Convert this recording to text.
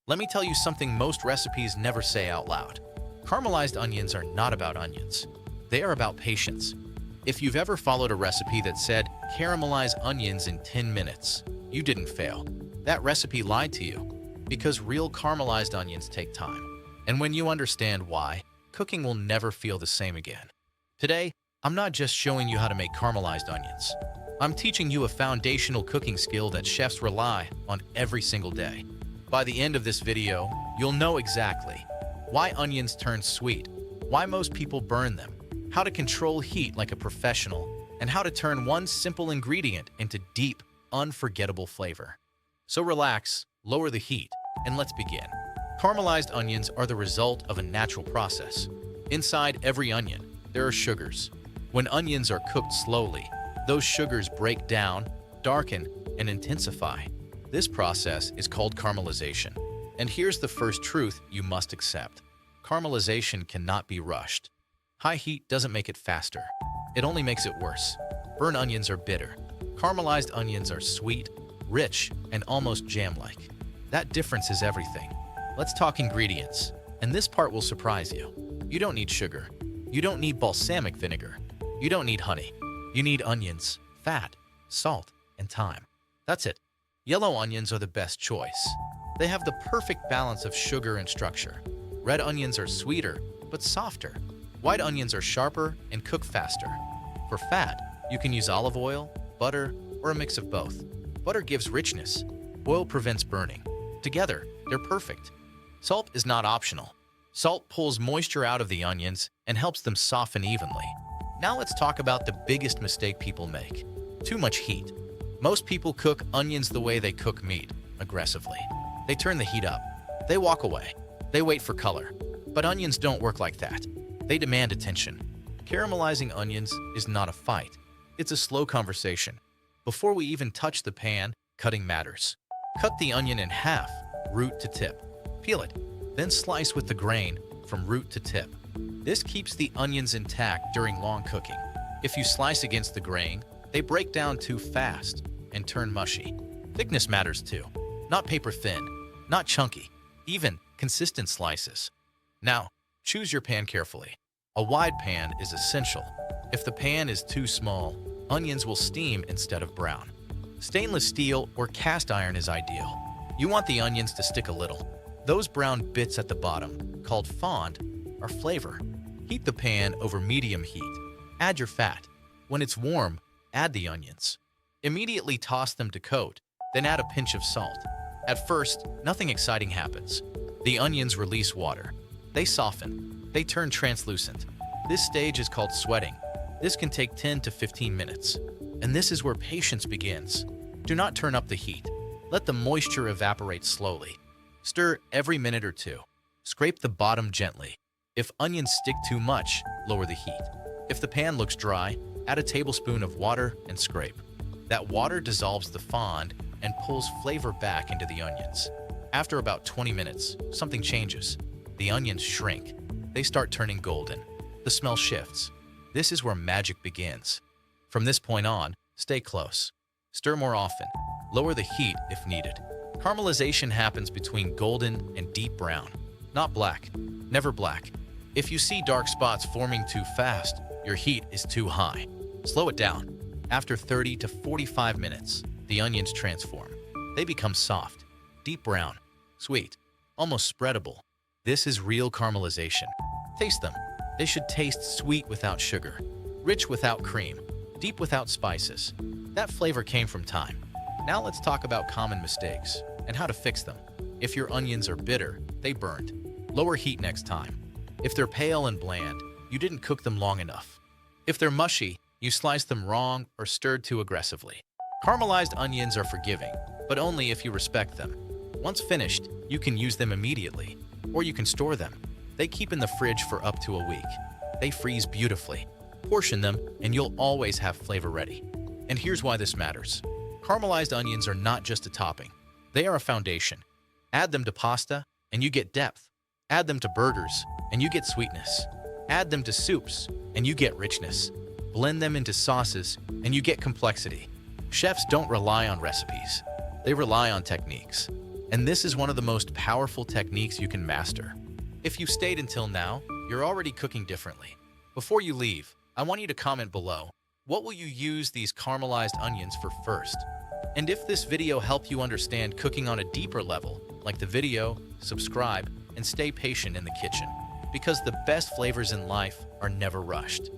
Let me tell you something most recipes never say out loud. Caramelized onions are not about onions. They are about patience. If you've ever followed a recipe that said, caramelize onions in 10 minutes, you didn't fail. That recipe lied to you. Because real caramelized onions take time. And when you understand why, cooking will never feel the same again. Today, I'm not just showing you how to make caramelized onions. I'm teaching you a foundational cooking skill that chefs rely on every single day. By the end of this video, you'll know exactly why onions turn sweet, why most people burn them, how to control heat like a professional, and how to turn one simple ingredient into deep, unforgettable flavor. So relax, lower the heat, and let's begin. Caramelized onions are the result of a natural process. Inside every onion, there are sugars. When onions are cooked slowly, those sugars break down, darken, and intensify. This process is called caramelization. And here's the first truth you must accept. Caramelization cannot be rushed. High heat doesn't make it faster. It only makes it worse. Burnt onions are bitter. Caramelized onions are sweet, rich, and almost jam-like. That difference is everything. Let's talk ingredients. And this part will surprise you. You don't need sugar. You don't need balsamic vinegar. You don't need honey. You need onions, fat, salt, and thyme. That's it. Yellow onions are the best choice. They have the perfect balance of sugar and structure. Red onions are sweeter, but softer. White onions are sharper and cook faster. For fat, you can use olive oil, butter, or a mix of both. Butter gives richness. Oil prevents burning. Together, they're perfect. Salt is not optional. Salt pulls moisture out of the onions and helps them soften evenly. Now let's talk about the biggest mistake people make. Too much heat. Most people cook onions the way they cook meat, aggressively. They turn the heat up. They walk away. They wait for color. But onions don't work like that. They demand attention. Caramelizing onions is not a fight. It's a slow conversation. Before we even touch the pan, cutting matters. Cut the onion in half, root to tip. Peel it, then slice with the grain from root to tip. This keeps the onions intact during long cooking. If you slice against the grain, they break down too fast and turn mushy. Thickness matters too. Not paper thin, not chunky, even consistent slices. Now, choose your pan carefully. A wide pan is essential. If the pan is too small, onions will steam instead of brown. Stainless steel or cast iron is ideal. You want the onions to stick a little. Those brown bits at the bottom, called fond, are flavor. Heat the pan over medium heat. Add your fat. When it's warm, add the onions. Immediately toss them to coat, then add a pinch of salt. At first, nothing exciting happens. The onions release water. They soften. They turn translucent. This stage is called sweating. This can take 10 to 15 minutes. And this is where patience begins. Do not turn up the heat. Let the moisture evaporate slowly. Stir every minute or two. Scrape the bottom gently. If onions stick too much, lower the heat. If the pan looks dry, add a tablespoon of water and scrape. That water dissolves the fond and pulls flavor back into the onions. After about 20 minutes, something changes. The onions shrink. They start turning golden. The smell shifts. This is where magic begins. From this point on, stay close. Stir more often. Lower the heat if needed. Caramelization happens between golden and deep brown, not black. Never black. If you see dark spots forming too fast, your heat is too high. Slow it down. After 30 to 45 minutes, the onions transform. They become soft, deep brown, sweet, almost spreadable. This is real caramelization. Taste them. They should taste sweet without sugar, rich without cream, deep without spices. That flavor came from time. Now let's talk about common mistakes and how to fix them. If your onions are bitter, they burned. Lower heat next time. If they're pale and bland, you didn't cook them long enough. If they're mushy, you sliced them wrong or stirred too aggressively. Caramelized onions are forgiving, but only if you respect them. Once finished, you can use them immediately, or you can store them. They keep in the fridge for up to a week. They freeze beautifully. Portion them, and you'll always have flavor ready. And here's why this matters. Caramelized onions are not just a topping. They are a foundation. Add them to pasta, and you get depth. Add them to burgers, and you get sweetness. Add them to soups, and you get richness. Blend them into sauces, and you get complexity. Chefs don't rely on recipes. They rely on techniques. And this is one of the most powerful techniques you can master. If you stayed until now, you're already cooking differently. Before you leave, I want you to comment below. What will you use these caramelized onions for first? And if this video helped you understand cooking on a deeper level, like the video, subscribe, and stay patient in the kitchen, because the best flavors in life are never rushed.